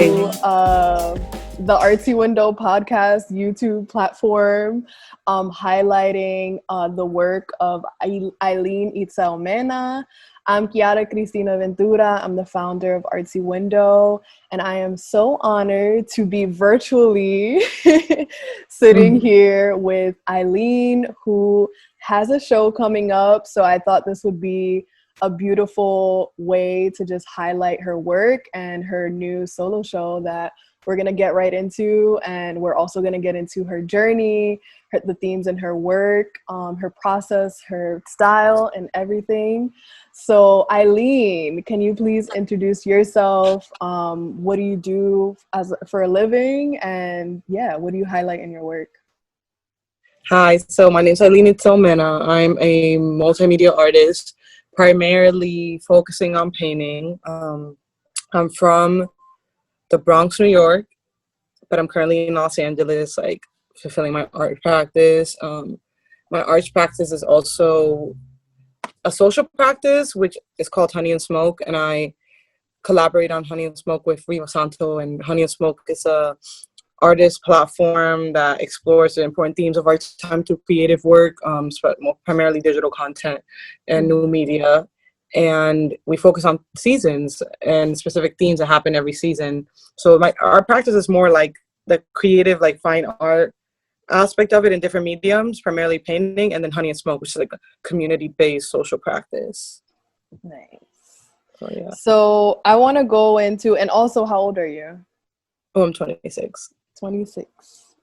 the Artsy Window podcast YouTube platform, highlighting the work of Eilen Itzel Mena. I'm Kiara Cristina Ventura. I'm the founder of Artsy Window, and I am so honored to be virtually sitting here with Eilen, who has a show coming up. So I thought this would be a beautiful way to just highlight her work and her new solo show that we're going to get right into. And we're also going to get into her journey, the themes in her work, her process, her style, and everything. So Eilen, can you please introduce yourself? What do you do for a living? And yeah, what do you highlight in your work? Hi, so my name is Eilen Itzel Mena. I'm a multimedia artist, primarily focusing on painting. I'm from the Bronx, New York, but I'm currently in Los Angeles, like fulfilling my art practice. My art practice is also a social practice, which is called Honey and Smoke, and I collaborate on Honey and Smoke with Riva Santo. And Honey and Smoke is a artist platform that explores the important themes of our time through creative work, primarily digital content and new media. And we focus on seasons and specific themes that happen every season. So our practice is more like the creative, like fine art aspect of it in different mediums, primarily painting, and then Honey and Smoke, which is like a community-based social practice. Nice. So, yeah. So I want to go into, and also, how old are you? Oh, I'm 26. 26.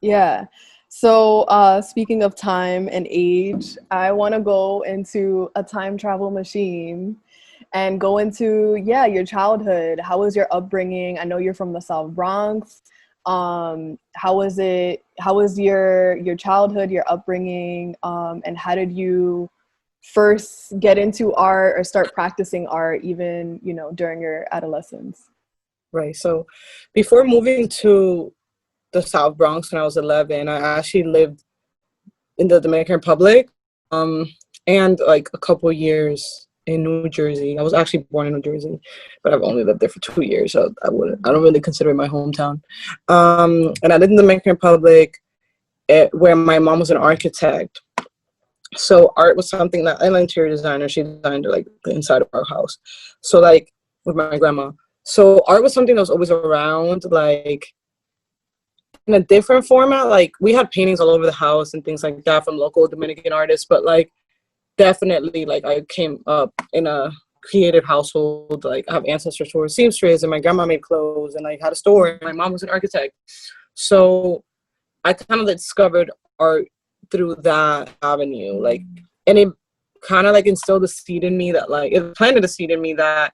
Yeah. So speaking of time and age, I want to go into a time travel machine and go into, your childhood. How was your upbringing? I know you're from the South Bronx. How was it? How was your childhood, your upbringing? And how did you first get into art or start practicing art, even, during your adolescence? Right. So before moving to the South Bronx when I was 11, I actually lived in the Dominican Republic, and like a couple years in New Jersey. I was actually born in New Jersey, but I've only lived there for 2 years, so I don't really consider it my hometown. And I lived in the Dominican Republic, where my mom was an architect. So art was something that I'm an interior designer. She designed like the inside of our house. So like with my grandma. So art was something that was always around, like in a different format. Like we had paintings all over the house and things like that from local Dominican artists, but like definitely like I came up in a creative household. Like I have ancestors who were seamstress, and my grandma made clothes, and I had a store, and my mom was an architect. So I kind of discovered art through that avenue, like, and it kind of like instilled a seed in me that like it planted a seed in me that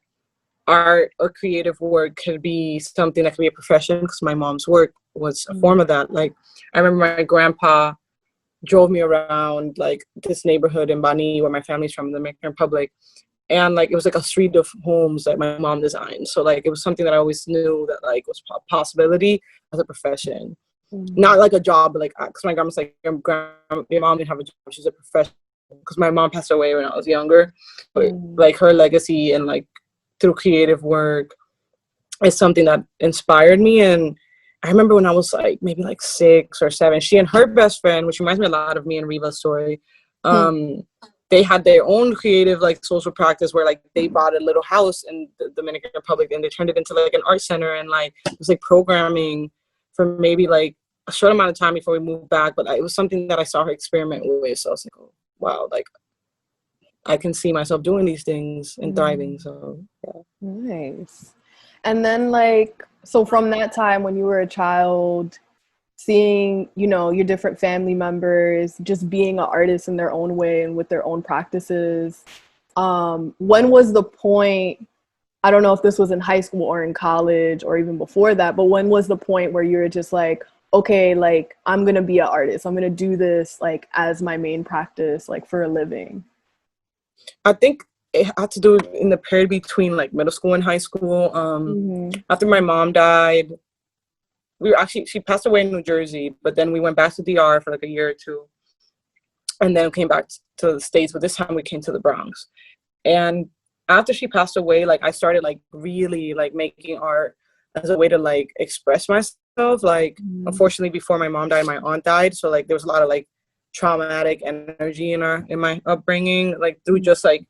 art or creative work could be something that could be a profession, because my mom's work was a form of that. Like I remember my grandpa drove me around like this neighborhood in Bani, where my family's from, the Dominican Republic, and like it was like a street of homes that my mom designed. So like it was something that I always knew that like was a possibility as a profession, not like a job, but like because my grandma's like, your mom didn't have a job, she's a professional, because my mom passed away when I was younger. But like her legacy and like through creative work is something that inspired me. And I remember when I was like maybe like 6 or 7, she and her best friend, which reminds me a lot of me and Riva's story, they had their own creative like social practice where like they bought a little house in the Dominican Republic and they turned it into like an art center, and like it was like programming for maybe like a short amount of time before we moved back. But it was something that I saw her experiment with, so I was like, oh wow, like I can see myself doing these things and thriving. So yeah. Nice. And then like, so from that time when you were a child, seeing, your different family members just being an artist in their own way and with their own practices, when was the point, I don't know if this was in high school or in college or even before that, but when was the point where you were just like, okay, like I'm going to be an artist, I'm going to do this like as my main practice, like for a living? I think it had to do in the period between like middle school and high school. After my mom died, she passed away in New Jersey, but then we went back to DR for like a year or two, and then came back to the States, but this time we came to the Bronx. And after she passed away, like I started like really like making art as a way to like express myself. Like, unfortunately, before my mom died, my aunt died, so like there was a lot of like traumatic energy in my upbringing, like through just like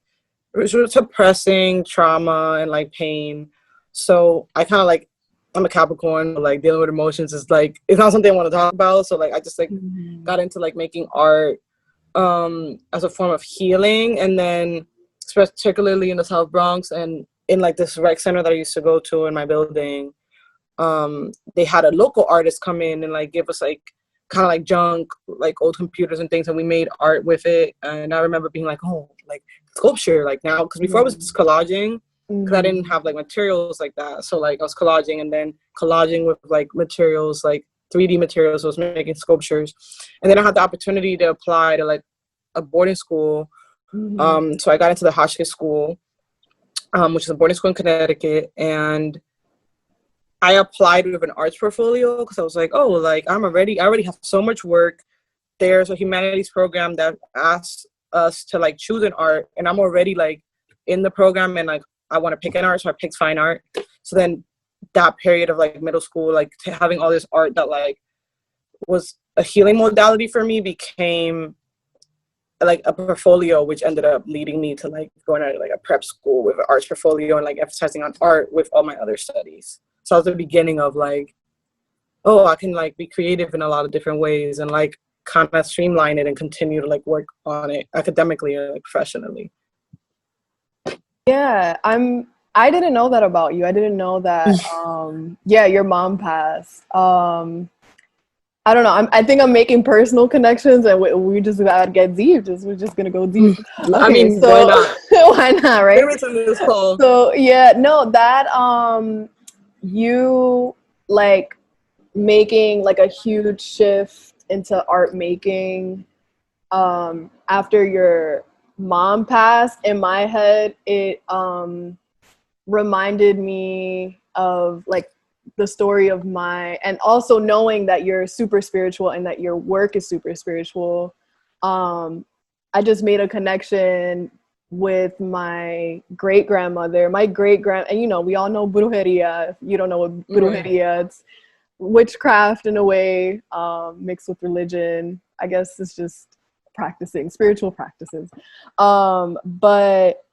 suppressing trauma and like pain. So I kind of like, I'm a Capricorn, like dealing with emotions is like, it's not something I want to talk about. So like I just like got into like making art as a form of healing. And then particularly in the South Bronx and in like this rec center that I used to go to in my building, they had a local artist come in and like give us like kind of like junk, like old computers and things, and we made art with it. And I remember being like, oh, like sculpture, like now, because before I was just collaging, because I didn't have like materials like that. So like I was collaging and then collaging with like materials, like 3D materials. I was making sculptures, and then I had the opportunity to apply to like a boarding school. So I got into the Hotchkiss School, which is a boarding school in Connecticut, and I applied with an arts portfolio because I was like, oh, like I already have so much work. There's a humanities program that asks us to like choose an art, and I'm already like in the program, and like I want to pick an art, so I picked fine art. So then that period of like middle school, like having all this art that like was a healing modality for me became like a portfolio, which ended up leading me to like going to like a prep school with an arts portfolio and like emphasizing on art with all my other studies. So that was the beginning of like, oh, I can like be creative in a lot of different ways and like kind of streamline it and continue to like work on it academically or like professionally. Yeah, I didn't know that about you. I didn't know that yeah, your mom passed. I don't know. I think I'm making personal connections, and we just gotta get deep. We're just gonna go deep. Okay, I mean, so why not? why not, right? This call. So yeah, no, that you like making like a huge shift into art making after your mom passed. In my head, it reminded me of like the story of and also knowing that you're super spiritual and that your work is super spiritual. I just made a connection with my great-grandmother, and you know, we all know brujeria. If you don't know what brujeria, it's witchcraft in a way, mixed with religion. I guess it's just practicing spiritual practices. But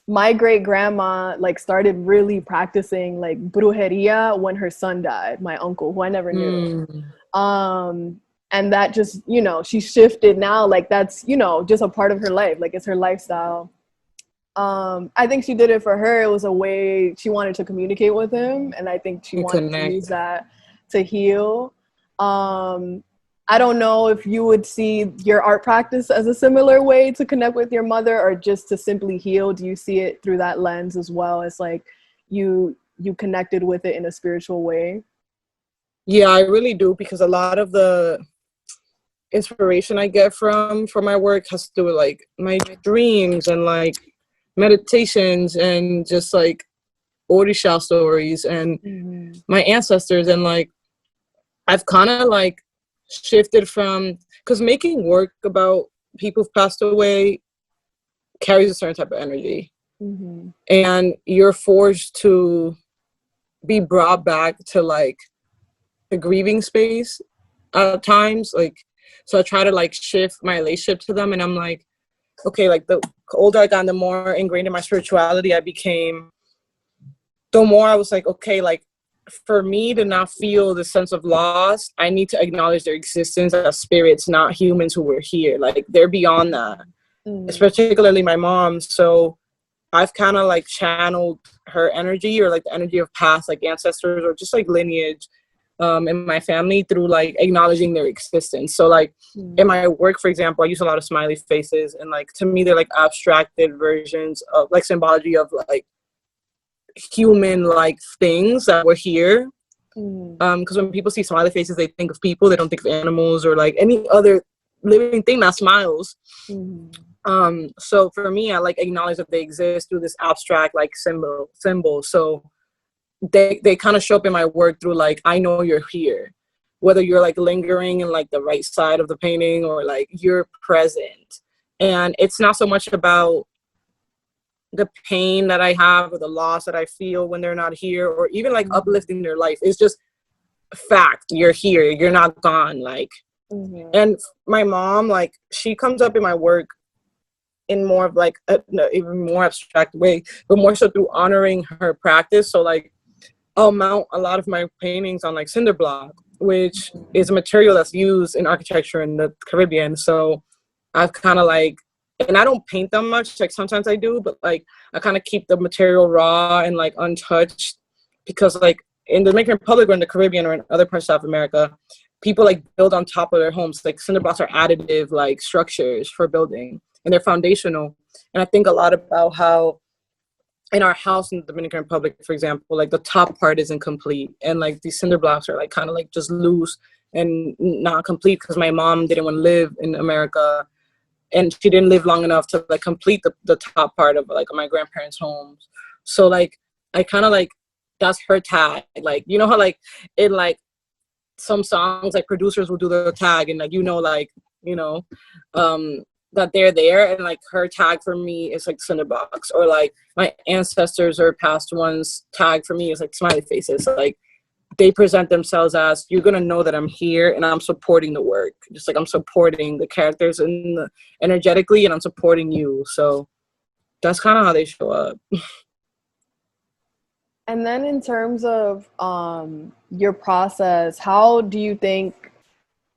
my great grandma like started really practicing like brujeria when her son died, my uncle, who I never knew. And that just, you know, she shifted now, like that's, you know, just a part of her life, like it's her lifestyle. I think she did it for her. It was a way she wanted to communicate with him, and I think she wanted to use that to heal. I don't know if you would see your art practice as a similar way to connect with your mother or just to simply heal. Do you see it through that lens as well? It's like you connected with it in a spiritual way? Yeah, I really do, because a lot of the inspiration I get from my work has to do with like my dreams and like meditations and just like Orisha stories and my ancestors. And like I've kind of like shifted from, because making work about people who've passed away carries a certain type of energy, and you're forced to be brought back to like the grieving space at times. Like, so I try to like shift my relationship to them, and I'm like, okay, like the older I got, the more ingrained in my spirituality I became, the more I was like, okay, like for me to not feel the sense of loss, I need to acknowledge their existence as spirits, not humans who were here. Like they're beyond that. It's particularly my mom. So I've kind of like channeled her energy, or like the energy of past like ancestors or just like lineage in my family through like acknowledging their existence. So like in my work, for example, I use a lot of smiley faces, and like to me they're like abstracted versions of like symbology of like human like things that were here, because when people see smiley faces they think of people, they don't think of animals or like any other living thing that smiles. So for me, I like acknowledge that they exist through this abstract like symbol. So they kind of show up in my work through like, I know you're here, whether you're like lingering in like the right side of the painting or like you're present. And it's not so much about the pain that I have or the loss that I feel when they're not here, or even like uplifting their life. It's just fact. You're here. You're not gone. Like, and my mom, like, she comes up in my work in more of like a even more abstract way, but more so through honoring her practice. So like, I'll mount a lot of my paintings on like cinder block, which is a material that's used in architecture in the Caribbean. So I've kind of like, and I don't paint them much, like sometimes I do, but like I kind of keep the material raw and like untouched, because like in the Dominican Republic or in the Caribbean or in other parts of South America, people like build on top of their homes. Like cinder blocks are additive like structures for building, and they're foundational. And I think a lot about how in our house in the Dominican Republic, for example, like the top part isn't complete, and like these cinder blocks are like kind of like just loose and not complete because my mom didn't want to live in America, and she didn't live long enough to like complete the top part of like my grandparents' homes. So like I kind of like, that's her tag. Like, you know how like in like some songs like producers will do the tag, and like, you know, like, you know, that they're there, and like her tag for me is like cinder blocks, or like my ancestors or past ones tag for me is like smiley faces. Like they present themselves as, you're gonna know that I'm here and I'm supporting the work, just like I'm supporting the characters and energetically, and I'm supporting you. So that's kind of how they show up. And then in terms of your process, how do you think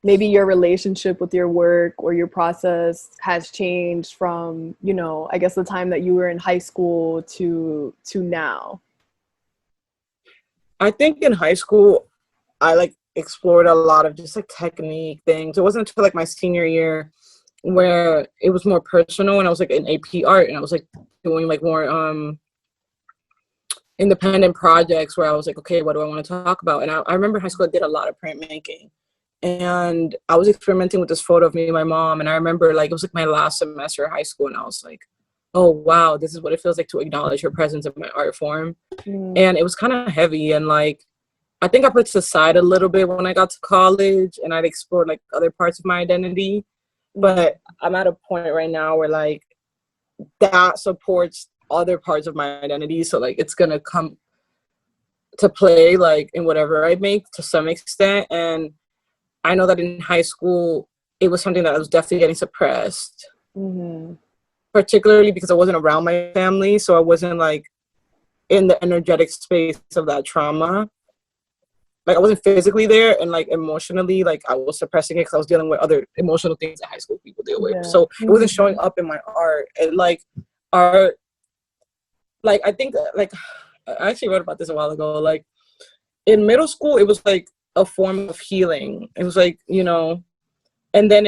maybe your relationship with your work or your process has changed from, you know, I guess the time that you were in high school to now? I think in high school, I like explored a lot of just like technique things. It wasn't until like my senior year where it was more personal, and I was like in AP art, and I was like doing like more independent projects where I was like, okay, what do I want to talk about? And I remember high school I did a lot of printmaking, and I was experimenting with this photo of me and my mom. And I remember like it was like my last semester of high school, and I was like, oh wow, this is what it feels like to acknowledge your presence in my art form. And it was kind of heavy, and like I think I put it aside a little bit when I got to college, and I'd explored like other parts of my identity. But I'm at a point right now where like that supports other parts of my identity, so like it's gonna come to play like in whatever I make to some extent. And I know that in high school it was something that was definitely getting suppressed, particularly because I wasn't around my family, so I wasn't like in the energetic space of that trauma. Like I wasn't physically there, and like emotionally, like I was suppressing it because I was dealing with other emotional things that high school people deal with. So it wasn't showing up in my art. And like art, like I think like I actually wrote about this a while ago. Like in middle school, it was like a form of healing. It was like, you know, and then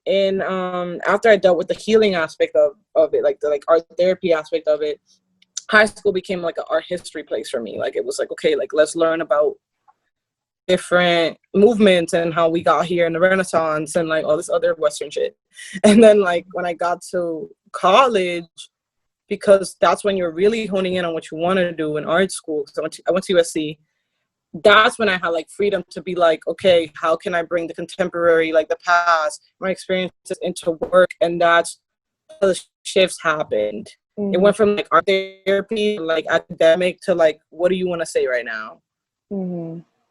in after I dealt with the healing aspect of it, like the like art therapy aspect of it, high school became like an art history place for me. Like it was like, okay, like let's learn about different movements and how we got here in the Renaissance and like all this other Western shit. And then like when I got to college, because that's when you're really honing in on what you want to do in art school. So I went to USC. That's when I had like freedom to be like, okay, how can I bring the contemporary, like the past, my experiences into work? And that's how the shifts happened. It went from like art therapy, like academic, to like, what do you want to say right now?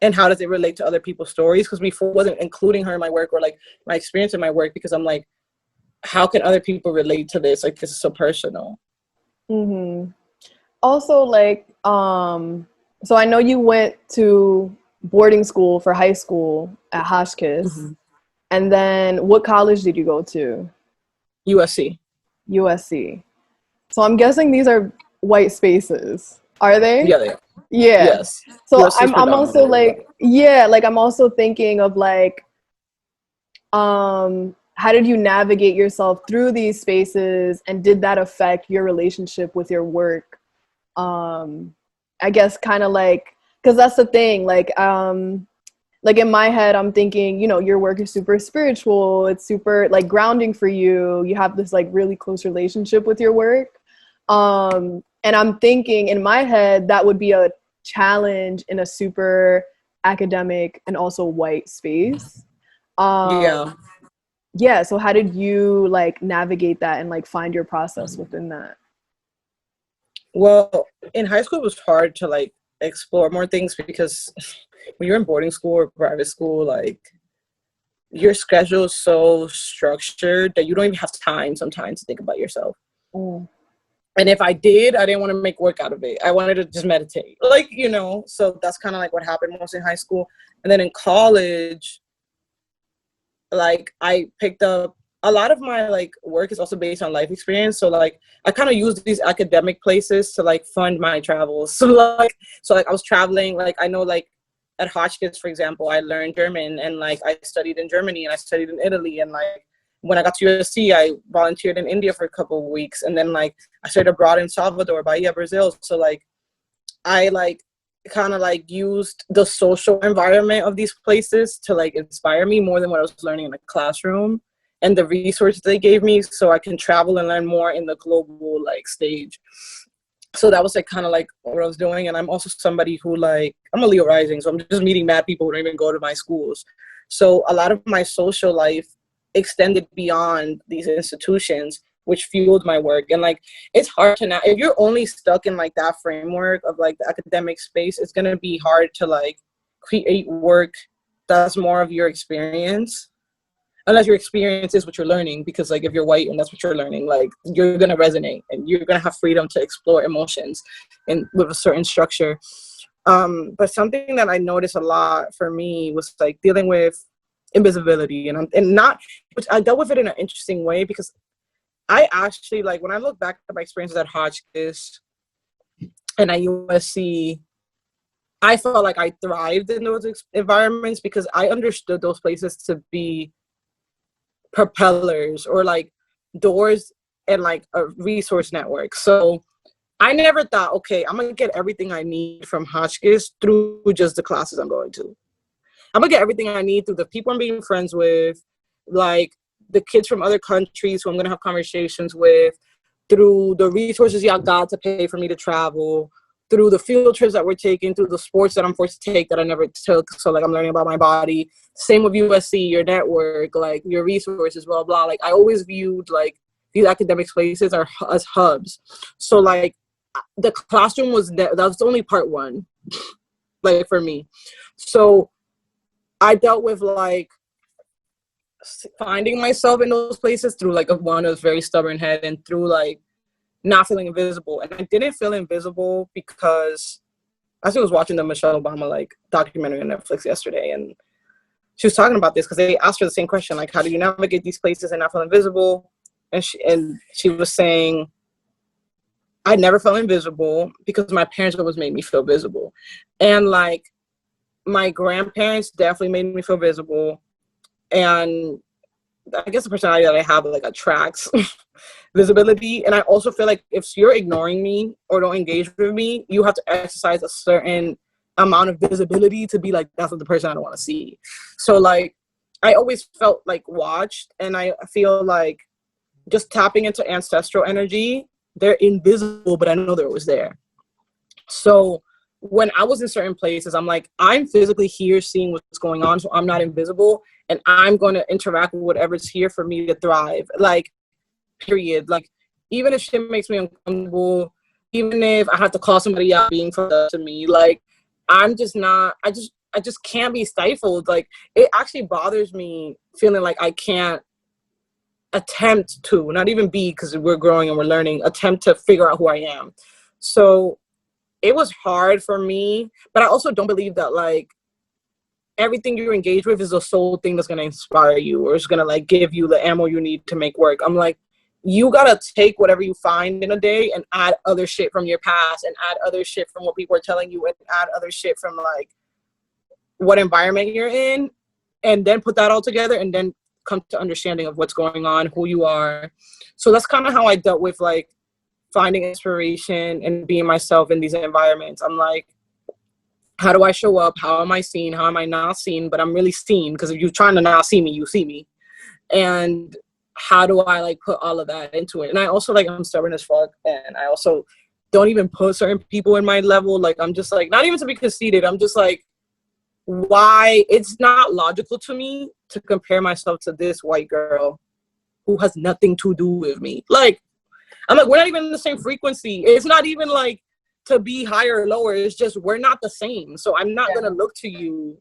And how does it relate to other people's stories? Because before I wasn't including her in my work or like my experience in my work, because I'm like, how can other people relate to this? Like, this is so personal. Also, like, so I know you went to boarding school for high school at Hotchkiss. And then what college did you go to? USC. USC. So I'm guessing these are white spaces. Are they? Yeah, they are. Yeah. Yes. So I'm also like, yeah, like I'm also thinking of like, how did you navigate yourself through these spaces, and did that affect your relationship with your work? I guess kind of like, because that's the thing, like in my head, I'm thinking, you know, your work is super spiritual. It's super like grounding for you. You have this like really close relationship with your work. And I'm thinking in my head, that would be a challenge in a super academic and also white space. Yeah. So how did you like navigate that and like find your process within that? Well, in high school, it was hard to like explore more things because when you're in boarding school or private school, like your schedule is so structured that you don't even have time sometimes to think about yourself. Mm. And if I did, I didn't want to make work out of it. I wanted to just meditate, like, you know, so that's kind of like what happened most in high school. And then in college, like I picked up a lot of my like work is also based on life experience. So like I kind of used these academic places to like fund my travels. So like I was traveling, like I know like at Hotchkiss, for example, I learned German and like I studied in Germany and I studied in Italy, and like when I got to USC, I volunteered in India for a couple of weeks, and then like I studied abroad in Salvador, Bahia, Brazil. So like I like kind of like used the social environment of these places to like inspire me more than what I was learning in the classroom, and the resources they gave me so I can travel and learn more in the global like stage. So that was like kind of like what I was doing. And I'm also somebody who like, I'm a Leo rising, so I'm just meeting mad people who don't even go to my schools. So a lot of my social life extended beyond these institutions, which fueled my work. And like, it's hard to now, if you're only stuck in like that framework of like the academic space, it's going to be hard to like create work that's more of your experience. Unless your experience is what you're learning, because like if you're white and that's what you're learning, like you're gonna resonate and you're gonna have freedom to explore emotions and with a certain structure. But something that I noticed a lot for me was like dealing with invisibility, and not, which I dealt with it in an interesting way, because I actually like when I look back at my experiences at Hotchkiss and at USC, I felt like I thrived in those environments because I understood those places to be propellers or like doors and like a resource network. So I never thought, okay, I'm gonna get everything I need from Hotchkiss through just the classes I'm going to. I'm gonna get everything I need through the people I'm being friends with, like the kids from other countries who I'm gonna have conversations with, through the resources y'all got to pay for me to travel, through the field trips that we're taking, through the sports that I'm forced to take that I never took. So like I'm learning about my body. Same with USC, your network, like your resources, blah, blah. Like I always viewed like these academic spaces are as hubs. So like the classroom that was only part one, like for me. So I dealt with like finding myself in those places through like one of very stubborn head and through like not feeling invisible. And I didn't feel invisible because I was watching the Michelle Obama like documentary on Netflix yesterday, and she was talking about this because they asked her the same question, like, how do you navigate these places and not feel invisible? And she was saying, I never felt invisible because my parents always made me feel visible. And like my grandparents definitely made me feel visible. And I guess the personality that I have like attracts visibility. And I also feel like if you're ignoring me or don't engage with me, you have to exercise a certain amount of visibility to be like, that's not the person I don't want to see. So like I always felt like watched, and I feel like just tapping into ancestral energy, they're invisible, but I know they're always there. So when I was in certain places, I'm like, I'm physically here seeing what's going on, so I'm not invisible, and I'm going to interact with whatever's here for me to thrive. Like, period. Like, even if shit makes me uncomfortable, even if I have to call somebody out being to me, like, I'm just not, I just can't be stifled. Like, it actually bothers me feeling like I can't attempt to, not even be, because we're growing and we're learning, attempt to figure out who I am. So it was hard for me, but I also don't believe that like everything you engage with is the sole thing that's going to inspire you or is going to like give you the ammo you need to make work. I'm like, you got to take whatever you find in a day and add other shit from your past and add other shit from what people are telling you and add other shit from like what environment you're in, and then put that all together and then come to understanding of what's going on, who you are. So that's kind of how I dealt with like finding inspiration and being myself in these environments. I'm like, how do I show up? How am I seen? How am I not seen? But I'm really seen, because if you're trying to not see me, you see me. And how do I like put all of that into it? And I also like, I'm stubborn as fuck. And I also don't even put certain people in my level. Like, I'm just like, not even to be conceited. I'm just like, why? It's not logical to me to compare myself to this white girl who has nothing to do with me. Like, I'm like, we're not even in the same frequency. It's not even like to be higher or lower. It's just we're not the same. So I'm not gonna look to you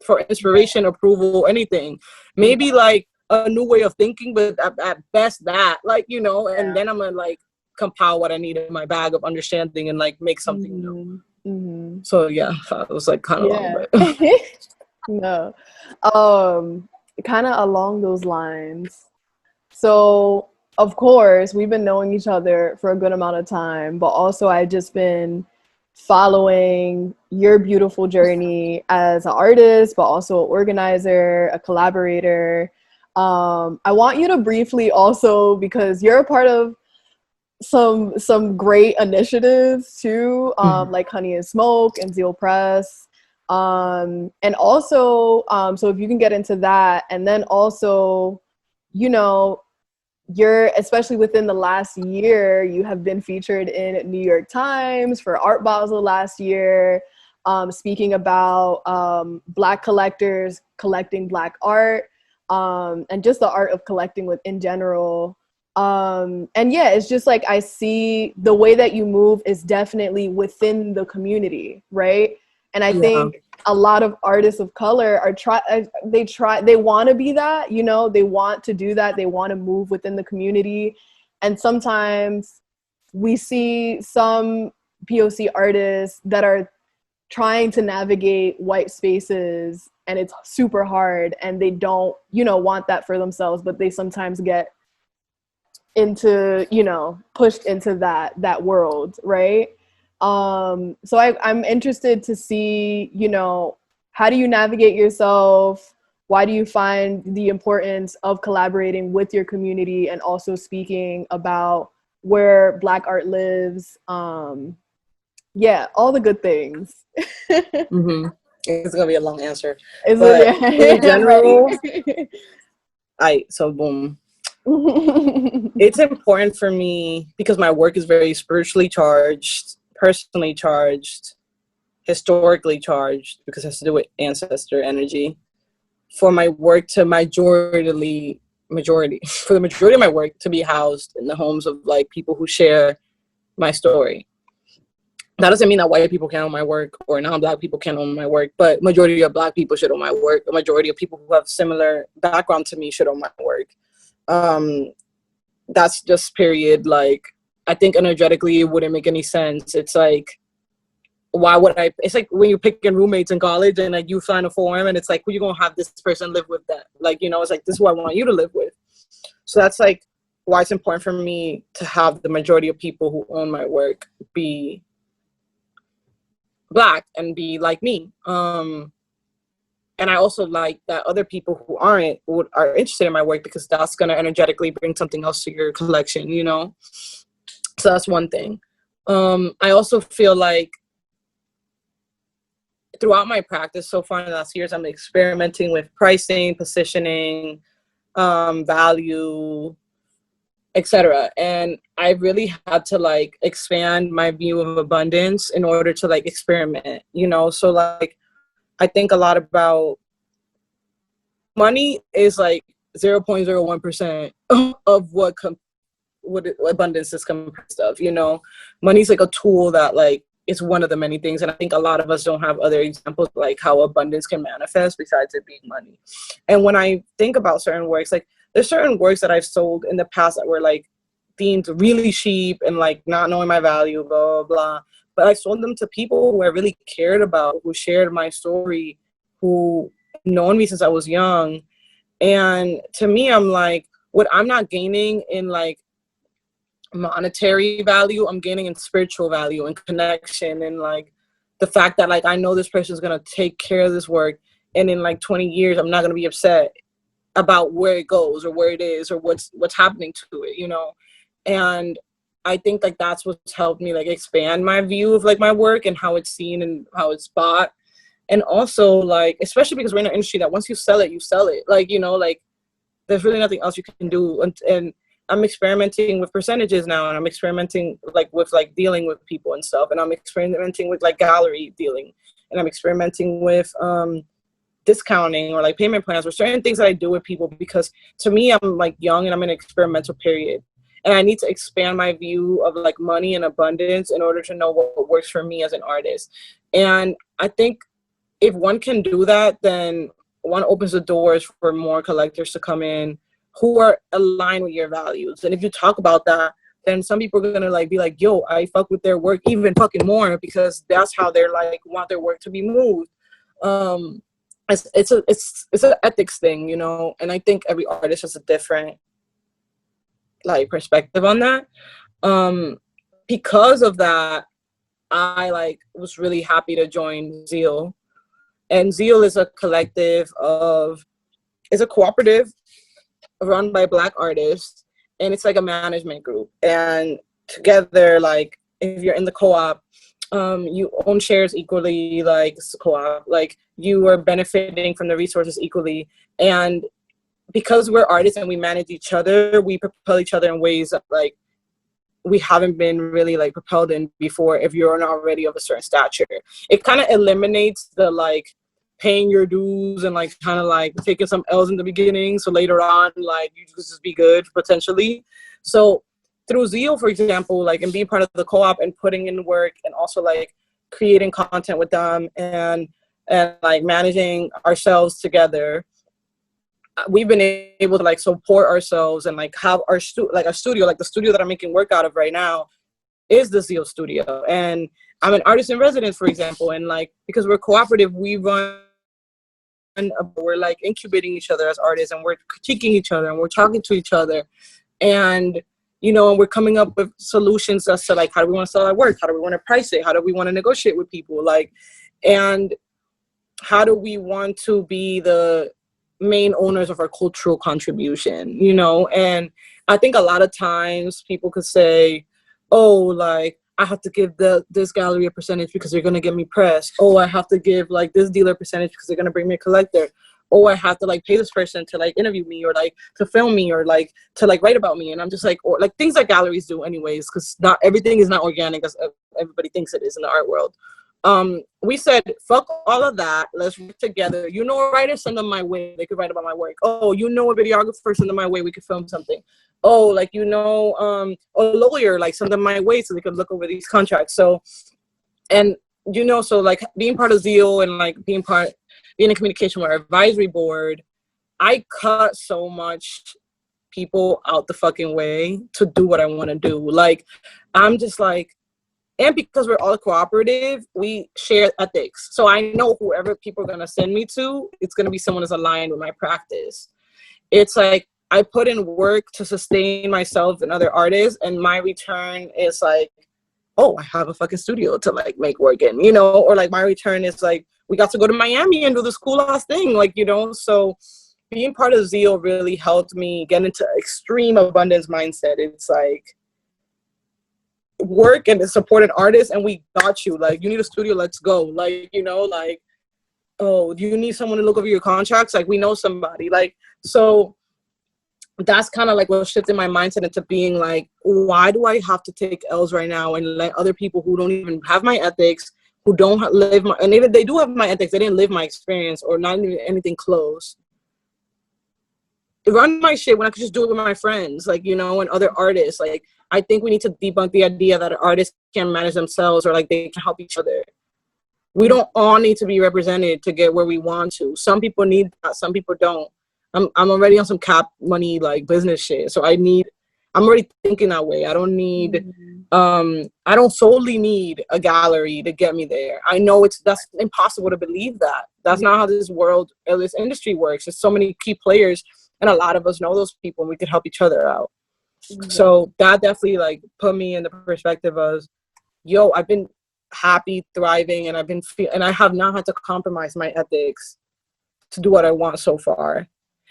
for inspiration, approval, anything. Maybe like a new way of thinking, but at best that, like, you know, and then I'm gonna like compile what I need in my bag of understanding and like make something new. So yeah, it was like kind of long, but no, kind of along those lines. So of course we've been knowing each other for a good amount of time, but also I've just been following your beautiful journey as an artist, but also an organizer, a collaborator. I want you to briefly also, because you're a part of some great initiatives too, like Honey and Smoke and Zeal Press. And also, so if you can get into that, and then also, you know, you're, especially within the last year, you have been featured in New York Times for Art Basel last year, speaking about Black collectors collecting Black art, and just the art of collecting in general. And yeah, it's just like, I see the way that you move is definitely within the community, right? And I think a lot of artists of color are they want to be that, you know, they want to do that. They want to move within the community. And sometimes we see some POC artists that are trying to navigate white spaces, and it's super hard, and they don't, you know, want that for themselves, but they sometimes get into, you know, pushed into that world, right? So I'm interested to see, you know, how do you navigate yourself? Why do you find the importance of collaborating with your community and also speaking about where Black art lives? Yeah, all the good things. It's gonna be a long answer. But in general, boom. It's important for me because my work is very spiritually charged, personally charged, historically charged, because it has to do with ancestor energy. For my work to for the majority of my work to be housed in the homes of like people who share my story. That doesn't mean that white people can't own my work or non-Black people can't own my work, but majority of Black people should own my work. The majority of people who have similar background to me should own my work. That's just period. Like, I think energetically it wouldn't make any sense. It's like, why would I? It's like when you're picking roommates in college and like you sign a form and it's like, who you gonna have this person live with that? Like, you know, it's like, this is who I want you to live with. So that's like why it's important for me to have the majority of people who own my work be Black and be like me. And I also like that other people who are interested in my work, because that's going to energetically bring something else to your collection, you know? So that's one thing. I also feel like throughout my practice so far in the last years, I'm experimenting with pricing, positioning, value, etc. And I really had to like expand my view of abundance in order to like experiment, you know? So like, I think a lot about money is like 0.01% of what abundance is comprised of, you know? Money's like a tool that like is one of the many things. And I think a lot of us don't have other examples like how abundance can manifest besides it being money. And when I think about certain works, like there's certain works that I've sold in the past that were like deemed really cheap and like not knowing my value, blah, blah, blah. But I sold them to people who I really cared about, who shared my story, who known me since I was young. And to me, I'm like, what I'm not gaining in like monetary value, I'm gaining in spiritual value and connection, and like the fact that like I know this person's gonna take care of this work, and in like 20 years, I'm not gonna be upset about where it goes or where it is or what's happening to it, you know? And I think like that's what's helped me like expand my view of like my work and how it's seen and how it's bought. And also like, especially because we're in an industry that once you sell it, like, you know, like there's really nothing else you can do. And I'm experimenting with percentages now, and I'm experimenting like with like dealing with people and stuff. And I'm experimenting with like gallery dealing, and I'm experimenting with discounting or like payment plans or certain things that I do with people, because to me, I'm like young and I'm in an experimental period. and I need to expand my view of like money and abundance in order to know what works for me as an artist. And I think if one can do that, then one opens the doors for more collectors to come in who are aligned with your values. And if you talk about that, then some people are gonna like be like, yo, I fuck with their work even fucking more, because that's how they're like want their work to be moved. It's an ethics thing, you know, and I think every artist has a different like perspective on that. Because of that, I like was really happy to join Zeal. And Zeal is a collective it's a cooperative run by Black artists, and it's like a management group. And together, like if you're in the co-op, you own shares equally, like it's a co-op, like you are benefiting from the resources equally. And because we're artists and we manage each other, we propel each other in ways that like we haven't been really like propelled in before if you're not already of a certain stature. It kind of eliminates the like paying your dues and like kind of like taking some L's in the beginning, so later on like you just be good potentially. So through Zeal, for example, like, and being part of the co-op and putting in work and also like creating content with them and like managing ourselves together, we've been able to like support ourselves and like have our studio, like the studio that I'm making work out of right now is the Zeal studio. And I'm an artist in residence, for example, and like because we're cooperative, we're like incubating each other as artists, and we're critiquing each other, and we're talking to each other, and you know, and we're coming up with solutions as to like how do we want to sell our work, how do we want to price it, how do we want to negotiate with people, like, and how do we want to be the main owners of our cultural contribution, you know. And I think a lot of times people could say, oh, like I have to give this gallery a percentage because they're going to get me press. Oh, I have to give like this dealer a percentage because they're going to bring me a collector. Oh, I have to like pay this person to like interview me or like to film me or like to like write about me. And I'm just like, or like things that galleries do anyways, because not everything is not organic as everybody thinks it is in the art world. We said, fuck all of that. Let's work together. You know, a writer, send them my way. They could write about my work. Oh, you know, a videographer, send them my way. We could film something. Oh, like, you know, a lawyer, like send them my way so they could look over these contracts. So, and, you know, so like being part of Zeal and like being in communication with our advisory board, I cut so much people out the fucking way to do what I want to do. Like, I'm just like, and because we're all cooperative, we share ethics. So I know whoever people are going to send me to, it's going to be someone that's aligned with my practice. It's like, I put in work to sustain myself and other artists, and my return is like, oh, I have a fucking studio to like make work in, you know, or like my return is like, we got to go to Miami and do this cool ass thing, like, you know. So being part of Zeal really helped me get into extreme abundance mindset. It's like, work and support an artist and we got you. Like, you need a studio, let's go. Like, you know, like, oh, do you need someone to look over your contracts? Like, we know somebody. Like, so that's kind of like what shifted my mindset into being like, why do I have to take L's right now and let other people who don't even have my ethics, who don't live my, and even they do have my ethics, they didn't live my experience or not even anything close, run my shit when I could just do it with my friends, like, you know, and other artists. Like, I think we need to debunk the idea that artists can manage themselves or like they can help each other. We don't all need to be represented to get where we want to. Some people need that, some people don't. I'm already on some cap money like business shit, so I'm already thinking that way. I don't need I don't solely need a gallery to get me there. I know that's impossible to believe that. That's not how this world or this industry works. There's so many key players, and a lot of us know those people, and we could help each other out. So that definitely like put me in the perspective of, yo, I've been happy, thriving, and and I have not had to compromise my ethics to do what I want so far.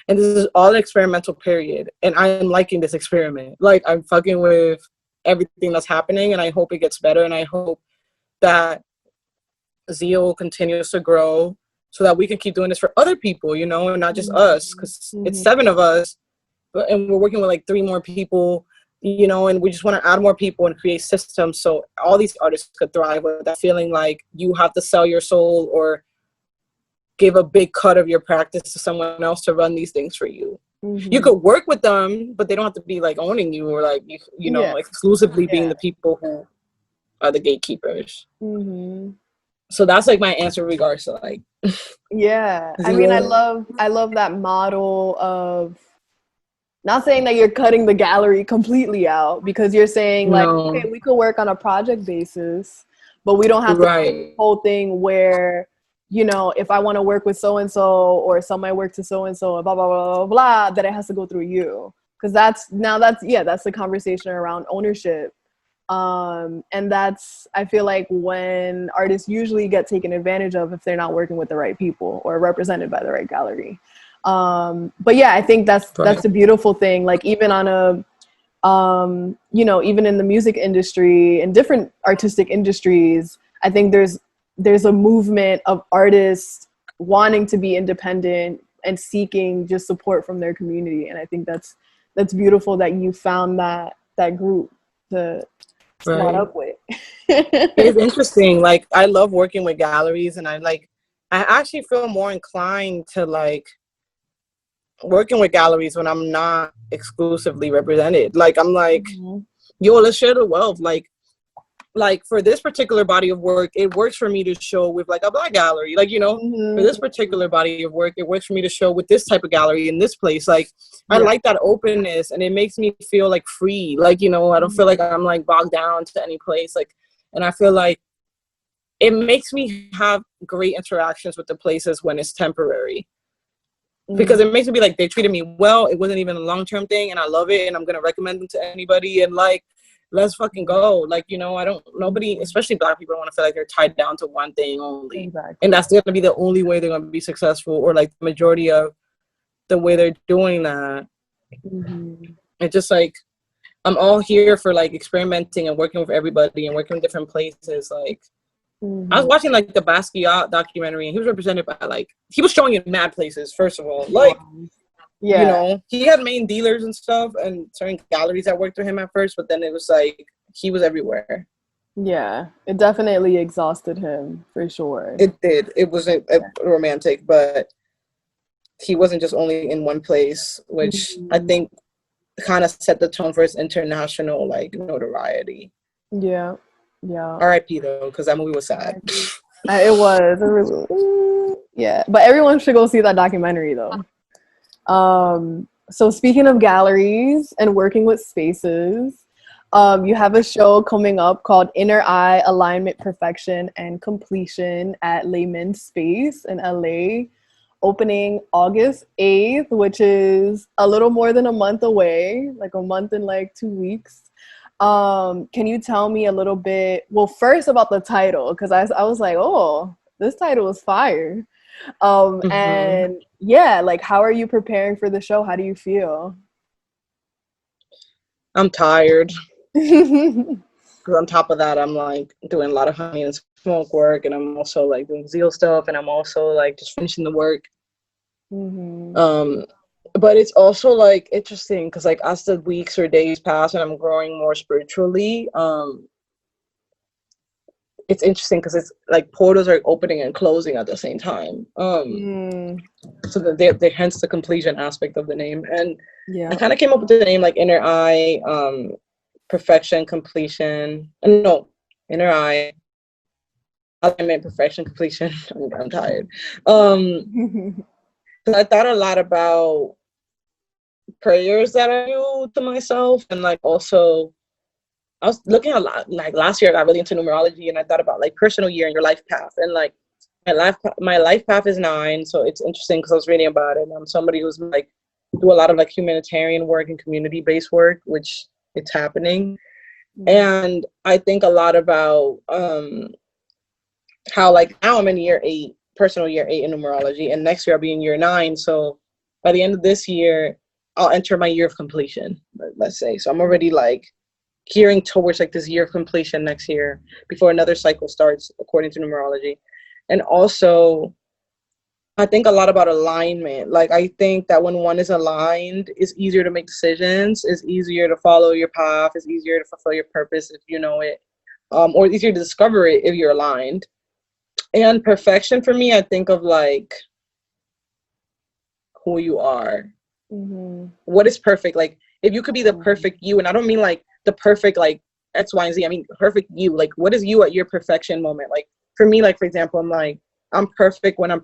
And this is all an experimental period, and I am liking this experiment. Like, I'm fucking with everything that's happening, and I hope it gets better, and I hope that Zeal continues to grow so that we can keep doing this for other people, you know, and not just us, because it's 7 of us, and we're working with like 3 more people, you know, and we just want to add more people and create systems so all these artists could thrive without feeling like you have to sell your soul or give a big cut of your practice to someone else to run these things for you. You could work with them, but they don't have to be like owning you or like you know exclusively being the people who are the gatekeepers. So that's like my answer in regards to like I mean, I love that model of not saying that you're cutting the gallery completely out, because you're saying like, okay, we could work on a project basis, but we don't have to do the whole thing where, you know, if I want to work with so and so or sell my work to so and so, blah blah blah blah blah, that it has to go through you, because that's the conversation around ownership. And that's, I feel like, when artists usually get taken advantage of if they're not working with the right people or represented by the right gallery. But yeah, I think that's the beautiful thing. Like, even on a, you know, even in the music industry and different artistic industries, I think there's a movement of artists wanting to be independent and seeking just support from their community. And I think that's beautiful that you found that group to slot up with. It's interesting. Like, I love working with galleries, and I actually feel more inclined to like working with galleries when I'm not exclusively represented. Like, I'm like, yo, let's share the wealth. Like for this particular body of work, it works for me to show with like a Black gallery. Like, you know, for this particular body of work, it works for me to show with this type of gallery in this place. Like, I like that openness, and it makes me feel like free. Like, you know, I don't feel like I'm like bogged down to any place. Like, and I feel like it makes me have great interactions with the places when it's temporary. Because it makes me be like, they treated me well. It wasn't even a long-term thing, and I love it, and I'm gonna recommend them to anybody. And like, let's fucking go. Like, you know, nobody, especially Black people, don't want to feel like they're tied down to one thing only. Exactly. And that's going to be the only way they're going to be successful, or like the majority of the way they're doing that. It's just like, I'm all here for like experimenting and working with everybody and working in different places. Like, I was watching like the Basquiat documentary, and he was represented by like, he was showing you mad places, first of all. Like, you know, he had main dealers and stuff and certain galleries that worked with him at first, but then it was like he was everywhere. Yeah, it definitely exhausted him, for sure. It did. It wasn't romantic, but he wasn't just only in one place, which I think kind of set the tone for his international like notoriety. Yeah. R.I.P. though, because that movie was sad. It was. Yeah, but everyone should go see that documentary though. So speaking of galleries and working with spaces, you have a show coming up called Inner Eye, Alignment, Perfection, and Completion at Leimin Space in LA, opening August 8th, which is a little more than a month away, like a month and like 2 weeks. Can you tell me a little bit, well, first about the title, because I was like, oh, this title is fire. And yeah, like, how are you preparing for the show? How do you feel? I'm tired. Because on top of that, I'm like doing a lot of honey and smoke work, and I'm also like doing zeal stuff, and I'm also like just finishing the work. But it's also like interesting because like as the weeks or days pass and I'm growing more spiritually, it's interesting because it's like portals are opening and closing at the same time. So that they hence the completion aspect of the name. And I kind of came up with the name like Inner Eye, Perfection, Completion. No, Inner Eye, Alignment, Perfection, Completion. I'm tired. I thought a lot about prayers that I do to myself, and like also I was looking a lot, like last year I got really into numerology, and I thought about like personal year and your life path, and like my life path is 9, so it's interesting because I was reading about it, and I'm somebody who's like do a lot of like humanitarian work and community-based work, which it's happening. And I think a lot about how like now I'm in year 8, personal year 8 in numerology, and next year I'll be in year 9, so by the end of this year I'll enter my year of completion, let's say. So I'm already like gearing towards like this year of completion next year before another cycle starts according to numerology. And also I think a lot about alignment. Like I think that when one is aligned, it's easier to make decisions, it's easier to follow your path, it's easier to fulfill your purpose if you know it, or it's easier to discover it if you're aligned. And perfection for me, I think of like who you are. What is perfect? Like, if you could be the perfect you, and I don't mean like the perfect like X, Y, and Z. I mean perfect you. Like, what is you at your perfection moment? Like, for me, like, for example, I'm perfect when I'm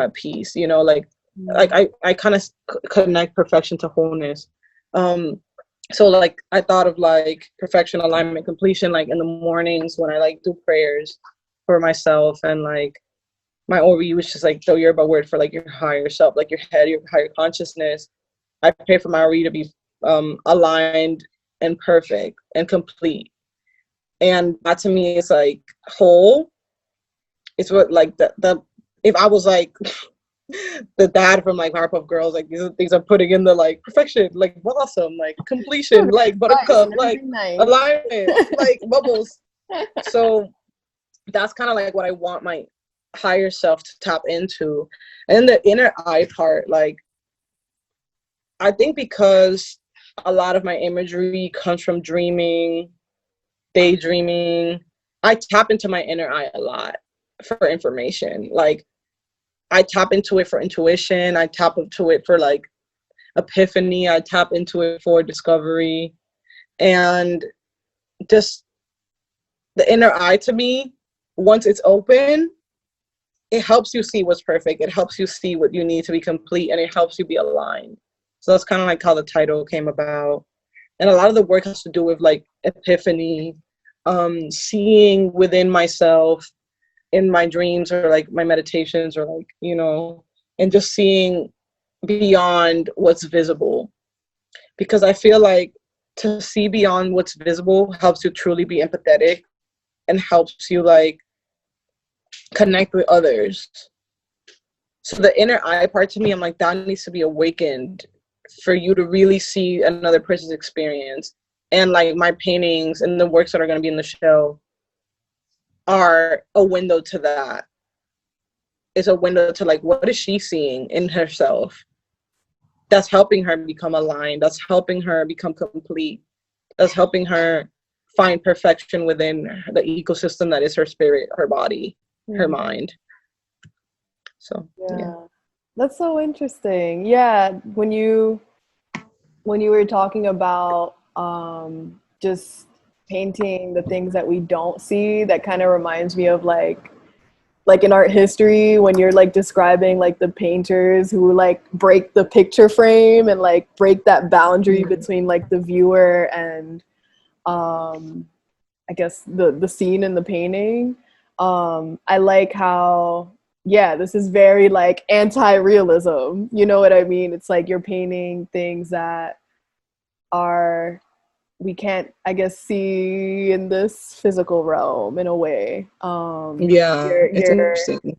at peace. You know, like I kind of connect perfection to wholeness. So like I thought of like perfection, alignment, completion, like in the mornings when I like do prayers for myself, and like my ORE, which is like the Yoruba word for like your higher self, like your head, your higher consciousness. I pray for my ORE to be aligned and perfect and complete. And that to me is like whole. It's what like the if I was like the dad from like Powerpuff Girls, like these are things I'm putting in the like perfection, like blossom, like completion, like buttercup, like alignment, like bubbles. So that's kind of like what I want my higher self to tap into. And the inner eye part, like I think because a lot of my imagery comes from dreaming, daydreaming, I tap into my inner eye a lot for information. Like I tap into it for intuition, I tap into it for like epiphany, I tap into it for discovery. And just the inner eye to me, once it's open, it helps you see what's perfect. It helps you see what you need to be complete, and it helps you be aligned. So that's kind of like how the title came about. And a lot of the work has to do with like epiphany, seeing within myself in my dreams or like my meditations, or like, you know, and just seeing beyond what's visible. Because I feel like to see beyond what's visible helps you truly be empathetic and helps you like connect with others. So the inner eye part to me, I'm like, that needs to be awakened for you to really see another person's experience. And like my paintings and the works that are going to be in the show are a window to that. It's a window to like, what is she seeing in herself that's helping her become aligned, that's helping her become complete, that's helping her find perfection within the ecosystem that is her spirit, her body, her mind. So yeah. That's so interesting. Yeah, when you were talking about just painting the things that we don't see, that kind of reminds me of like in art history, when you're like describing like the painters who like break the picture frame and like break that boundary between like the viewer and I guess the scene in the painting. I like how, yeah, this is very like anti-realism, you know what I mean? It's like you're painting things that we can't, I guess, see in this physical realm in a way. It's interesting.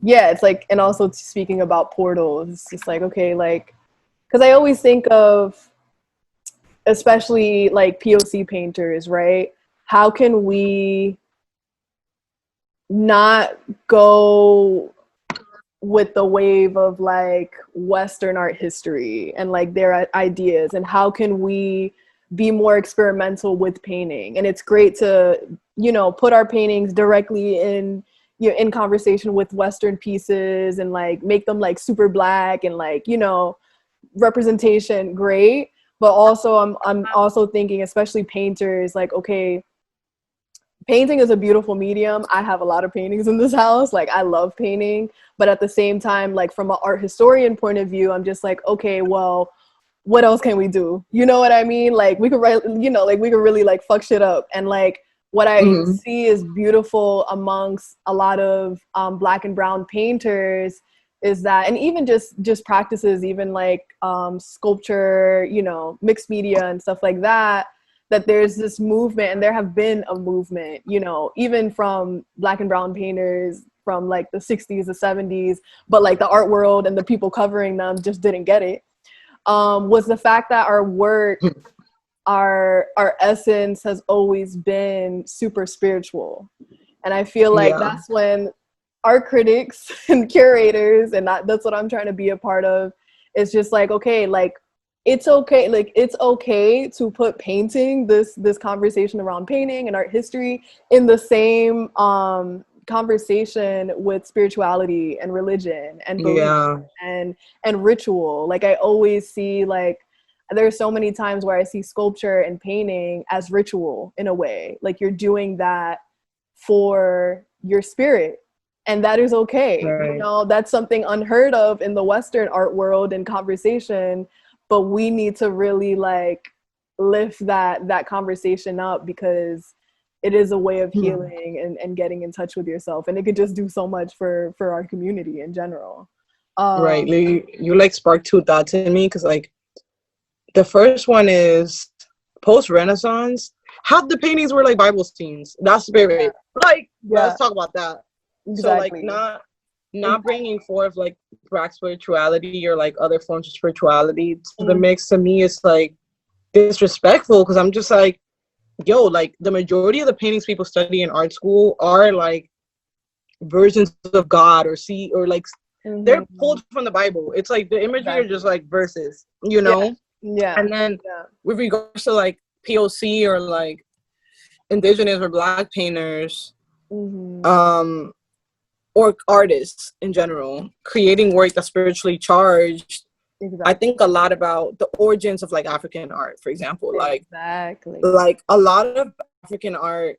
Yeah, it's like, and also speaking about portals, it's just like, okay, like, because I always think of, especially like POC painters, right? How can we not go with the wave of like Western art history and like their ideas, and how can we be more experimental with painting? And it's great to, you know, put our paintings directly in, you know, in conversation with Western pieces and like make them like super black and like, you know, representation, great. But also I'm also thinking, especially painters, like, okay, painting is a beautiful medium. I have a lot of paintings in this house. Like, I love painting. But at the same time, like from an art historian point of view, I'm just like, okay, well, what else can we do? You know what I mean? Like we could write, you know, like we could really like fuck shit up. And like what I see is beautiful amongst a lot of Black and brown painters is that, and even just practices, even like sculpture, you know, mixed media and stuff like that, that there's this movement, and there have been a movement, you know, even from Black and brown painters from like the 60s, the 70s, but like the art world and the people covering them just didn't get it. Was the fact that our work, our essence has always been super spiritual. And I feel like that's when art critics and curators, and that's what I'm trying to be a part of, is just like, okay, like, it's okay to put painting, this conversation around painting and art history in the same conversation with spirituality and religion and belief Yeah. and ritual. Like I always see, like there's so many times where I see sculpture and painting as ritual in a way. Like you're doing that for your spirit, and that is okay. Right. You know, that's something unheard of in the Western art world and conversation, but we need to really like lift that conversation up, because it is a way of healing and getting in touch with yourself, and it could just do so much for our community in general. Right. You like sparked two thoughts in me, because like the first one is post-Renaissance, half the paintings were like Bible scenes. That's spirit. Like, let's talk about that. Exactly. So like not bringing forth like Black spirituality or like other forms of spirituality to the mix, to me is like disrespectful, because I'm just like, yo, like the majority of the paintings people study in art school are like versions of God, or like they're pulled from the Bible. It's like the imagery are just like verses, you know? Yeah. And then with regards to like POC or like indigenous or Black painters, or artists in general, creating work that's spiritually charged. I think a lot about the origins of like African art, for example. Like a lot of African art,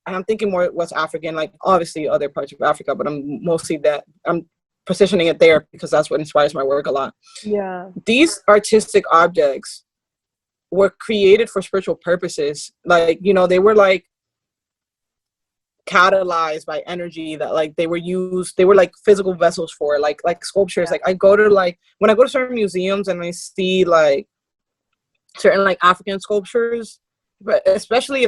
and I'm thinking more West African, like obviously other parts of Africa, but I'm positioning it there because that's what inspires my work a lot. Yeah. These artistic objects were created for spiritual purposes. Like, you know, they were like catalyzed by energy that like they were like physical vessels for like sculptures. Like I go to like, when I go to certain museums and I see like certain like African sculptures, but especially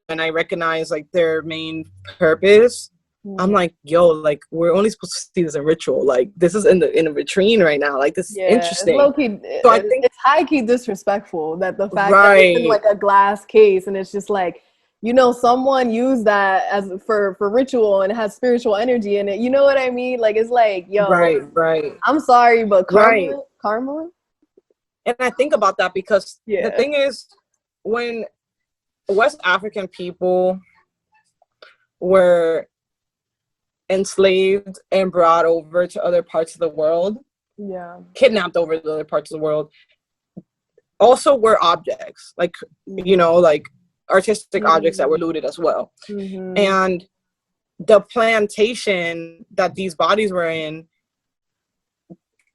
and I recognize like their main purpose, I'm like, yo, like we're only supposed to see this in ritual. Like this is in a vitrine right now. Like this is interesting. It's low-key, so I think it's high-key disrespectful that the fact that it's in like a glass case and it's just like, you know, someone used that as for ritual and it has spiritual energy in it. You know what I mean? Like it's like, yo, right. I'm sorry, but karma. And I think about that because the thing is, when West African people were enslaved and brought over to other parts of the world, kidnapped over to other parts of the world, also were objects, like, you know, like artistic objects that were looted as well. And the plantation that these bodies were in,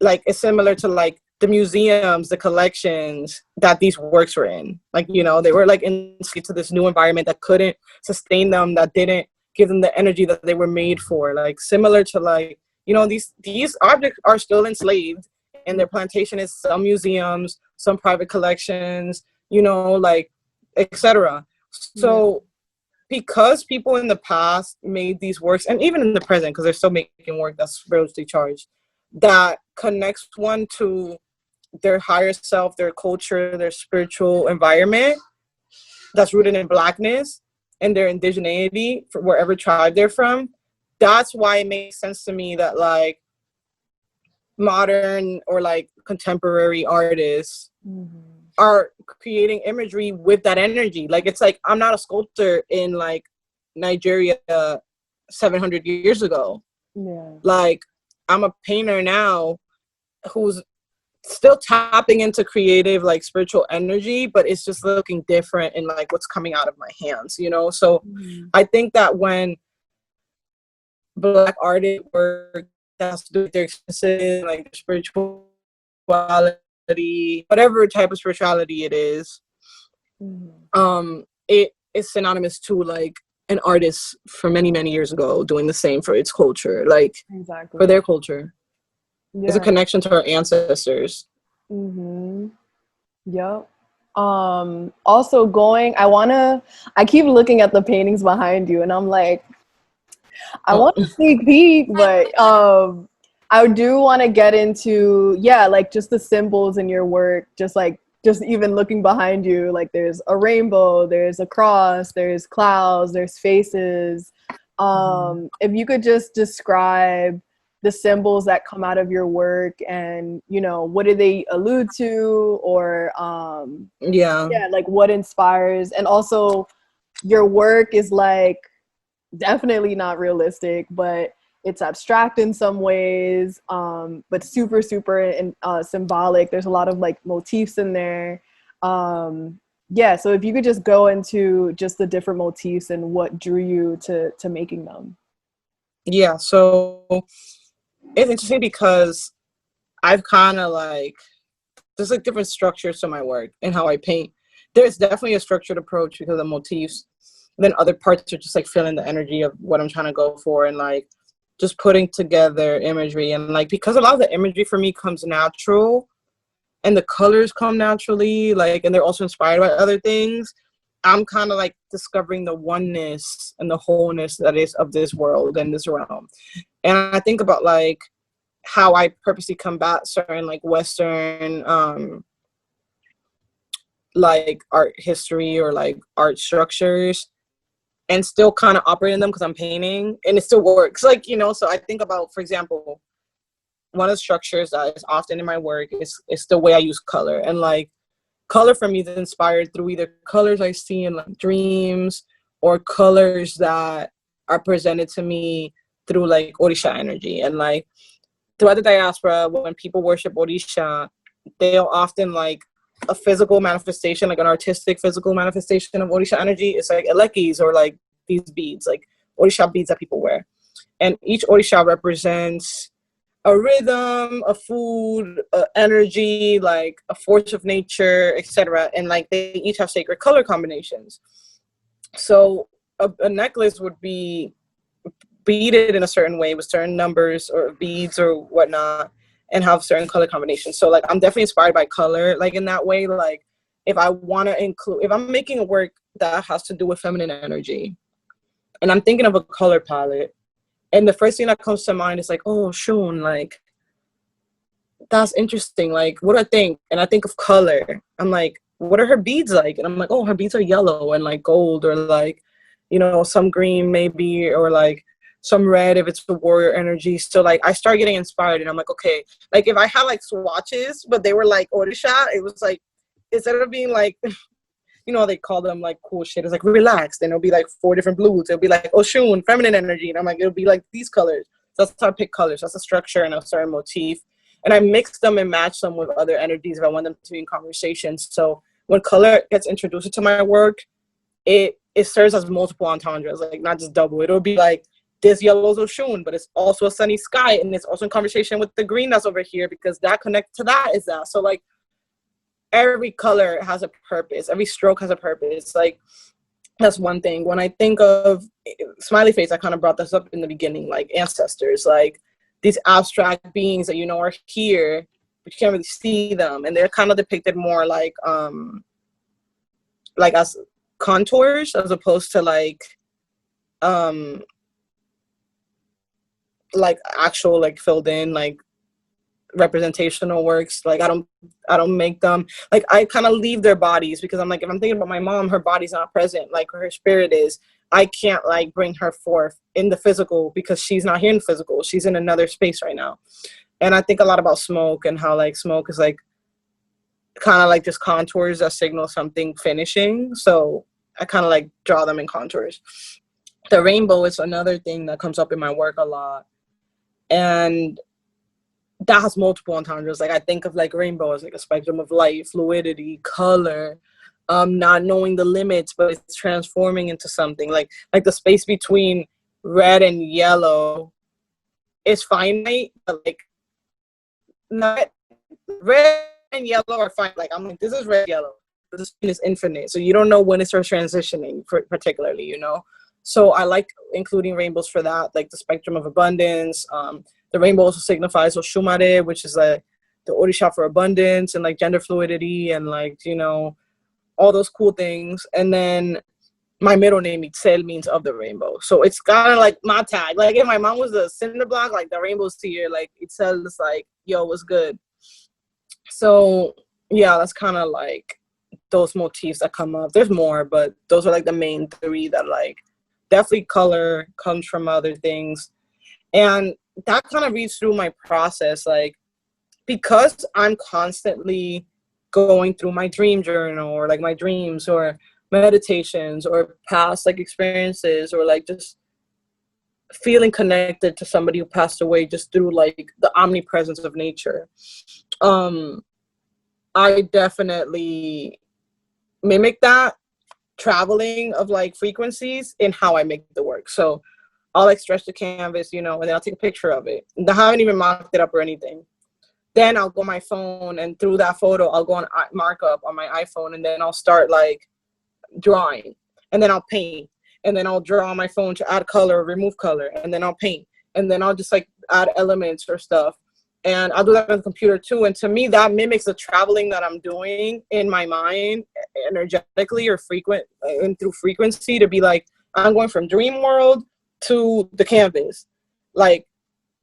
like, is similar to like the museums, the collections that these works were in. Like, you know, they were like into this new environment that couldn't sustain them, that didn't give them the energy that they were made for. Like similar to like, you know, these objects are still enslaved, and their plantation is some museums, some private collections, you know, like, etc. So because people in the past made these works, and even in the present, because they're still making work that's spiritually charged, that connects one to their higher self, their culture, their spiritual environment, that's rooted in Blackness and their indigeneity for wherever tribe they're from. That's why it makes sense to me that like modern or like contemporary artists are creating imagery with that energy. Like it's like, I'm not a sculptor in like Nigeria 700 years ago. Like I'm a painter now who's still tapping into creative like spiritual energy, but it's just looking different in like what's coming out of my hands, you know? So I think that when Black artists work that's to do with their experiences, like spirituality, whatever type of spirituality it is, it is synonymous to like an artist from many years ago doing the same for its culture, like for their culture. It's a connection to our ancestors. Yep. Also I keep looking at the paintings behind you and I'm like, I want to sneak peek, but I do want to get into like just the symbols in your work, just even looking behind you, like there's a rainbow, there's a cross, there's clouds, there's faces. If you could just describe the symbols that come out of your work and, you know, what do they allude to, or like what inspires, and also your work is like definitely not realistic, but it's abstract in some ways, but super, super symbolic. There's a lot of like motifs in there. Yeah, so if you could just go into just the different motifs and what drew you to making them. Yeah, so it's interesting because I've kind of like, there's like different structures to my work and how I paint. There's definitely a structured approach because of motifs. Then other parts are just like feeling the energy of what I'm trying to go for, and like just putting together imagery. And like, because a lot of the imagery for me comes natural and the colors come naturally, like, and they're also inspired by other things, I'm kind of like discovering the oneness and the wholeness that is of this world and this realm. And I think about like how I purposely combat certain like Western like art history or like art structures, and still kind of operate in them because I'm painting and it still works. Like, you know, so I think about, for example, one of the structures that is often in my work is the way I use color. And like color for me is inspired through either colors I see in like dreams or colors that are presented to me through like Orisha energy. And like throughout the diaspora, when people worship Orisha, they'll often like a physical manifestation, like an artistic physical manifestation of Orisha energy. It's like elekis or like these beads, like Orisha beads that people wear. And each Orisha represents a rhythm, a food, energy, like a force of nature, etc. And like they each have sacred color combinations. So a necklace would be beaded in a certain way with certain numbers or beads or whatnot, and have certain color combinations. So like I'm definitely inspired by color, like in that way. Like if I want to include, if I'm making a work that has to do with feminine energy and I'm thinking of a color palette, and the first thing that comes to mind is like, oh, Shun, like that's interesting, like what do I think? And I think of color. I'm like, what are her beads like? And I'm like, oh, her beads are yellow and like gold, or like, you know, some green maybe, or like some red if it's the warrior energy. So like I start getting inspired and I'm like, okay, like if I had like swatches but they were like Orisha, it was like, instead of being like you know, they call them like cool shit, it's like relaxed, and it'll be like 4 different blues, it'll be like Oshun, feminine energy, and I'm like, it'll be like these colors. So that's how I pick colors. That's a structure and a certain motif, and I mix them and match them with other energies if I want them to be in conversations. So when color gets introduced into my work, it serves as multiple entendres, like not just double. It'll be like, this yellow's Oshun, but it's also a sunny sky, and it's also in conversation with the green that's over here, because that connects to that is that. So like every color has a purpose, every stroke has a purpose. Like that's one thing. When I think of smiley face, I kind of brought this up in the beginning, like ancestors, like these abstract beings that you know are here, but you can't really see them, and they're kind of depicted more like as contours as opposed to like actual like filled in like representational works. Like I don't make them, like I kind of leave their bodies, because I'm like, if I'm thinking about my mom, her body's not present, like her spirit is. I can't like bring her forth in the physical because she's not here in physical, she's in another space right now. And I think a lot about smoke, and how like smoke is like kind of like just contours that signal something finishing. So I kind of like draw them in contours. The rainbow is another thing that comes up in my work a lot, and that has multiple entendres. Like I think of like rainbow as like a spectrum of light, fluidity, color, not knowing the limits, but it's transforming into something. Like the space between red and yellow is finite, but like not red and yellow are fine. Like I'm like, this is red, yellow, but this is infinite. So you don't know when it's transitioning particularly, you know? So I like including rainbows for that, like the spectrum of abundance. The rainbow also signifies Oshumare, which is like the Orisha for abundance and like gender fluidity and like, you know, all those cool things. And then my middle name, Itzel, means of the rainbow. So it's kind of like my tag. Like if my mom was a cinder block, like the rainbow's here, like Itzel is like, yo, what's good? So yeah, that's kind of like those motifs that come up. There's more, but those are like the main 3 that like definitely color comes from other things. And that kind of reads through my process, like because I'm constantly going through my dream journal or like my dreams or meditations or past like experiences or like just feeling connected to somebody who passed away just through like the omnipresence of nature. I definitely mimic that traveling of like frequencies in how I make the work. So I'll like stretch the canvas, you know, and then I'll take a picture of it. I haven't even mocked it up or anything. Then I'll go on my phone, and through that photo, I'll go on markup on my iPhone, and then I'll start like drawing, and then I'll paint, and then I'll draw on my phone to add color, remove color, and then I'll paint, and then I'll just like add elements or stuff. And I'll do that on the computer too. And to me, that mimics the traveling that I'm doing in my mind energetically or and through frequency, to be like, I'm going from dream world to the canvas. Like,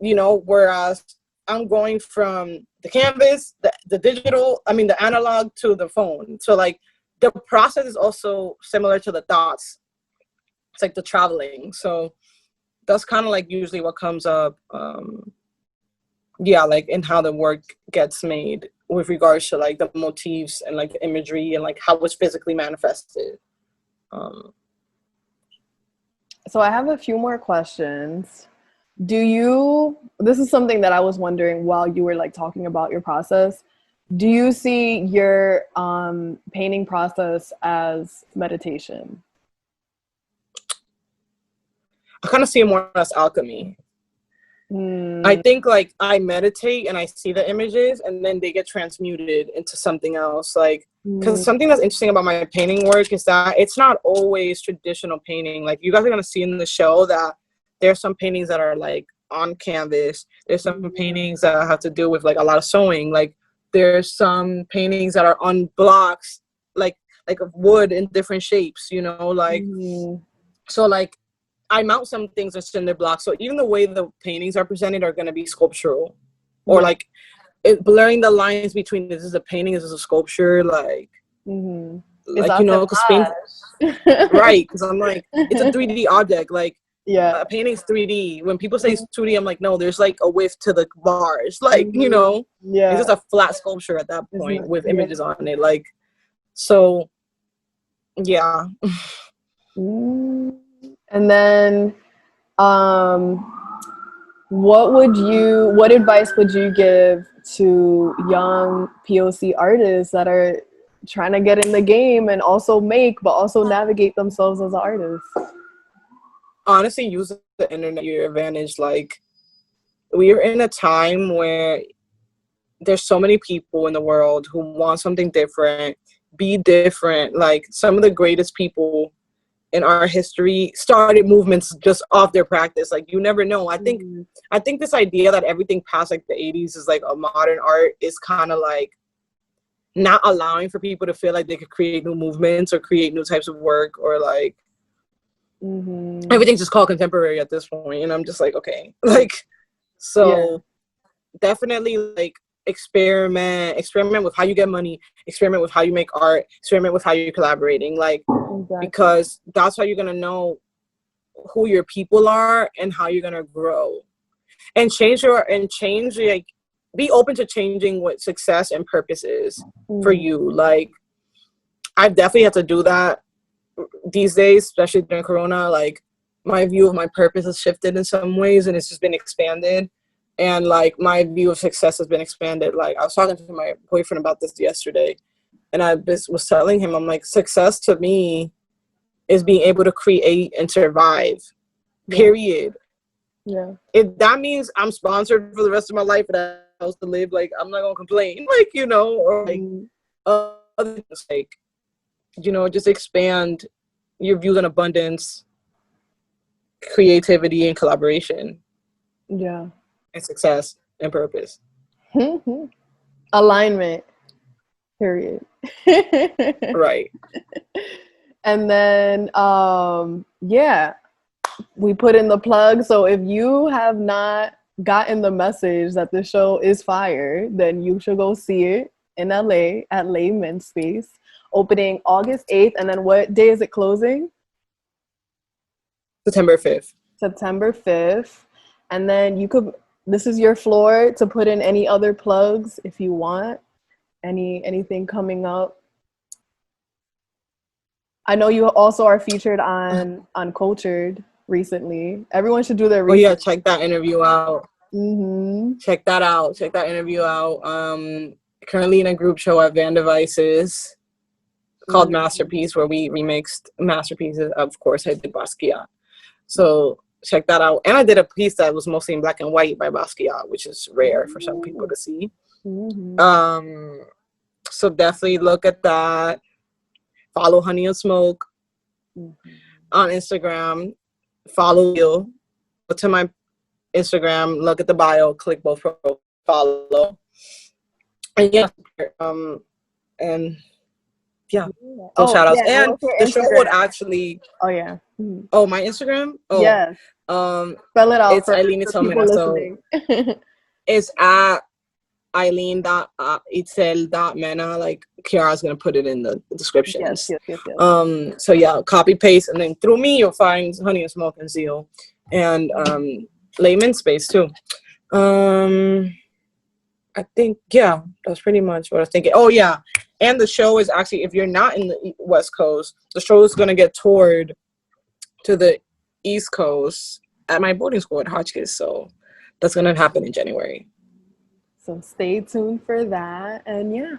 you know, whereas I'm going from the canvas, the digital, the analog to the phone. So like the process is also similar to the thoughts. It's like the traveling. So that's kind of like usually what comes up. Yeah, like in how the work gets made with regards to like the motifs and like the imagery and like how it's physically manifested. So I have a few more questions. This is something that I was wondering while you were like talking about your process. Do you see your painting process as meditation? I kind of see it more as alchemy. I think like I meditate and I see the images and then they get transmuted into something else. Like, because something that's interesting about my painting work is that it's not always traditional painting. Like you guys are going to see in the show that there's some paintings that are like on canvas. There's some paintings that have to do with like a lot of sewing. Like there's some paintings that are on blocks, like of wood in different shapes, you know, like, so like, I mount some things in cinder blocks, so even the way the paintings are presented are going to be sculptural, or like blurring the lines between this is a painting, this is a sculpture, like, like you know, because right? Because I'm like, it's a 3D object, like a painting's 3D. When people say it's 2D, I'm like, no, there's like a width to the bars, like you know, it's just a flat sculpture at that point with images on it, like, so, yeah. And then, what advice would you give to young POC artists that are trying to get in the game and also make, but also navigate themselves as an artist? Honestly, use the internet to your advantage. Like, we are in a time where there's so many people in the world who want something different, be different. Like, some of the greatest people in our history started movements just off their practice. Like, you never know. I think this idea that everything past like the 80s is like a modern art is kind of like not allowing for people to feel like they could create new movements or create new types of work, or like everything's just called contemporary at this point. And I'm just like, okay, like, so definitely like experiment with how you get money, experiment with how you make art, experiment with how you're collaborating, like, because that's how you're gonna know who your people are and how you're gonna grow and change like, be open to changing what success and purpose is for you. Like, I've definitely had to do that these days, especially during Corona. Like, my view of my purpose has shifted in some ways, and it's just been expanded. And like, my view of success has been expanded. Like, I was talking to my boyfriend about this yesterday, and I was telling him, I'm like, success to me is being able to create and survive, period. If that means I'm sponsored for the rest of my life and I else to live, like, I'm not gonna complain, like, you know, or like other things, like, you know, just expand your views on abundance, creativity, and collaboration, and success and purpose. Alignment, period. Right. And then we put in the plug. So if you have not gotten the message that the show is fire, then you should go see it in LA at Leimin Space, opening August 8th. And then what day is it closing? September 5th. September 5th. And then this is your floor to put in any other plugs if you want. Anything coming up. I know you also are featured on Cultured. recently. Everyone should do their Oh yeah, research. check that interview out. Mm-hmm. Check that out. Check that interview out. Currently in a group show at Van Devices called Masterpiece, where we remixed masterpieces. Of course, I did Basquiat. So check that out. And I did a piece that was mostly in black and white by Basquiat, which is rare for some people to see. Mm-hmm. So definitely look at that. Follow Honey and Smoke on Instagram. Follow you. Go to my Instagram, look at the bio, click both profiles, follow. And yeah, and yeah, those shout outs. Yeah, and the show would actually oh, my Instagram? Oh yeah. Spell it out it's for Eilen the Itzel people Mena. So listening. it's at Eilen.Itzel.Mena. Like Kiara's gonna put it in the descriptions. Yes. So yeah, copy paste, and then through me you'll find Honey and Smoke and Zeal, and Leimin space too. I think that's pretty much what I was thinking. Oh yeah, and the show is actually, if you're not in the West Coast, the show is gonna get toured to the East Coast at my boarding school at Hotchkiss. So that's gonna happen in January. So stay tuned for that. And yeah,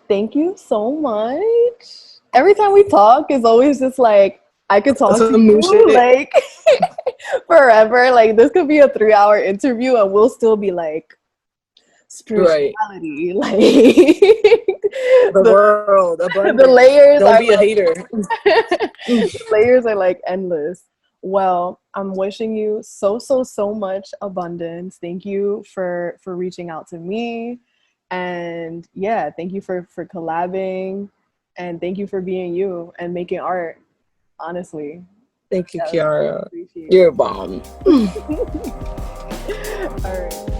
thank you so much. Every time we talk is always just like, I could talk to you like forever. Like this could be a 3-hour interview and we'll still be like spirituality, like the world, the layers. Don't be a hater. The layers are like endless. Well, I'm wishing you so much abundance. Thank you for reaching out to me, and yeah, thank you for collabing, and thank you for being you and making art. Honestly, thank you, Kiara. You're a bomb. All right.